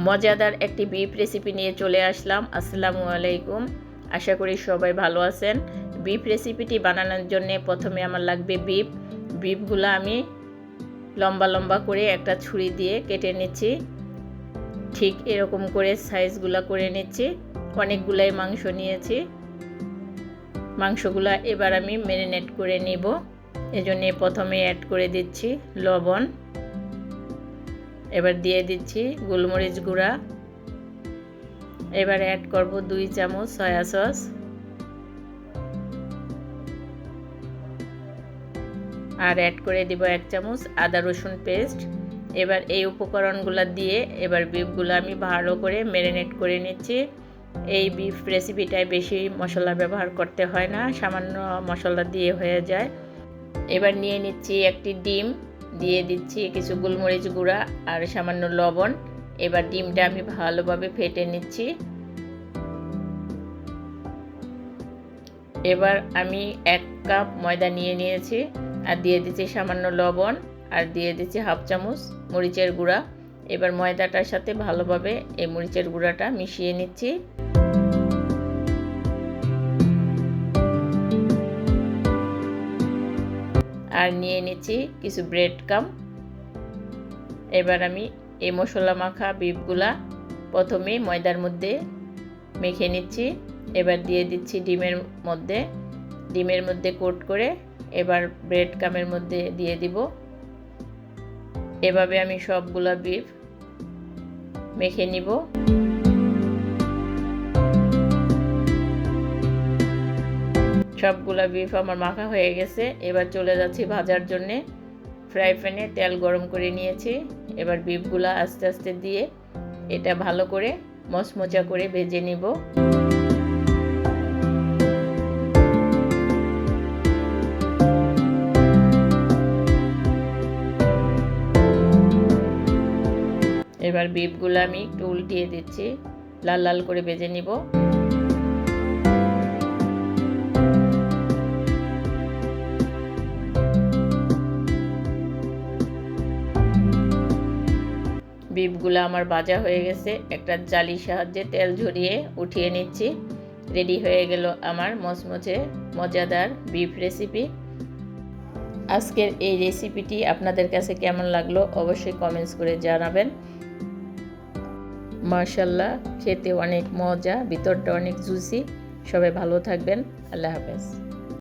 মজাদার একটি beef recipe নিয়ে চলে আসলাম। আসসালামু আলাইকুম, আশা করি সবাই ভালো আছেন। বিফ রেসিপিটি বানানোর জন্য প্রথমে আমার লাগবে বিফগুলো আমি লম্বা লম্বা করে একটা ছুরি দিয়ে কেটে নিচ্ছি। ঠিক এরকম করে সাইজগুলো করে নিচ্ছি। অনেকগুলাই মাংস নিয়েছি। মাংসগুলো এবার আমি ম্যারিনেট করে নিব। এজন্য প্রথমে অ্যাড করে দিচ্ছি লবণ, এবার দিয়ে দিচ্ছি গোলমরিচ গুঁড়া, এবার অ্যাড করব 2 চামচ সয়া সস, আর অ্যাড করে দিব 1 চামচ আদা রসুন পেস্ট। এবার এই উপকরণগুলো দিয়ে এবার বিফগুলো আমি ভালো করে ম্যারিনেট করে নিচ্ছি। এই বিফ রেসিপিটায় বেশি মশলা ব্যবহার করতে হয় না, সামান্য মশলা দিয়ে হয়ে যায়। এবার নিয়ে নিচ্ছি একটি ডিম, দিয়ে দিচ্ছি কিছু গোলমরিচ গুঁড়া আর সামান্য লবণ। এবার ডিমটা আমি ভালোভাবে ফেটে নিচ্ছি। এবার আমি 1 কাপ ময়দা নিয়েছি আর দিয়ে দিচ্ছি সামান্য লবণ আর দিয়ে দিচ্ছি হাফ চামচ মরিচের গুঁড়া। এবার ময়দাটার সাথে ভালোভাবে এই মরিচের গুঁড়াটা মিশিয়ে নিচ্ছি। আর নিয়ে নিচ্ছি কিছু ব্রেড ক্রাম্ব। এবার আমি এই মশলা মাখা বিফগুলা প্রথমে ময়দার মধ্যে মেখে নিচ্ছি। এবার দিয়ে দিচ্ছি ডিমের মধ্যে কোট করে এবার ব্রেড ক্রাম্বের মধ্যে দিয়ে দিব। এভাবে আমি সবগুলা বিফ মেখে নিব। সবগুলা বিফ আমার মাখা হয়ে গেছে। এবার চলে যাচ্ছি ভাজার জন্য। ফ্রাই প্যানে তেল গরম করে নিয়েছি। এবার বিফগুলা আস্তে আস্তে দিয়ে এটা ভালো করে মচমচা করে ভেজে নিব। এবার বিফগুলো আমি একটু উল্টিয়ে দিচ্ছি, লাল লাল করে ভেজে নিব। বিফগুলো আমার ভাজা হয়ে গেছে। একটা জালির সাহায্যে তেল ঝরিয়ে উঠিয়ে নিচ্ছি। রেডি হয়ে গেল আমার মচমচে মজাদার বিফ রেসিপি। আজকের এই রেসিপিটি আপনাদের কাছে কেমন লাগলো অবশ্যই কমেন্টস করে জানাবেন। মাশাআল্লাহ, খেতে অনেক মজা, ভিতরটা অনেক জুসি। সবাই ভালো থাকবেন। আল্লাহ হাফেজ।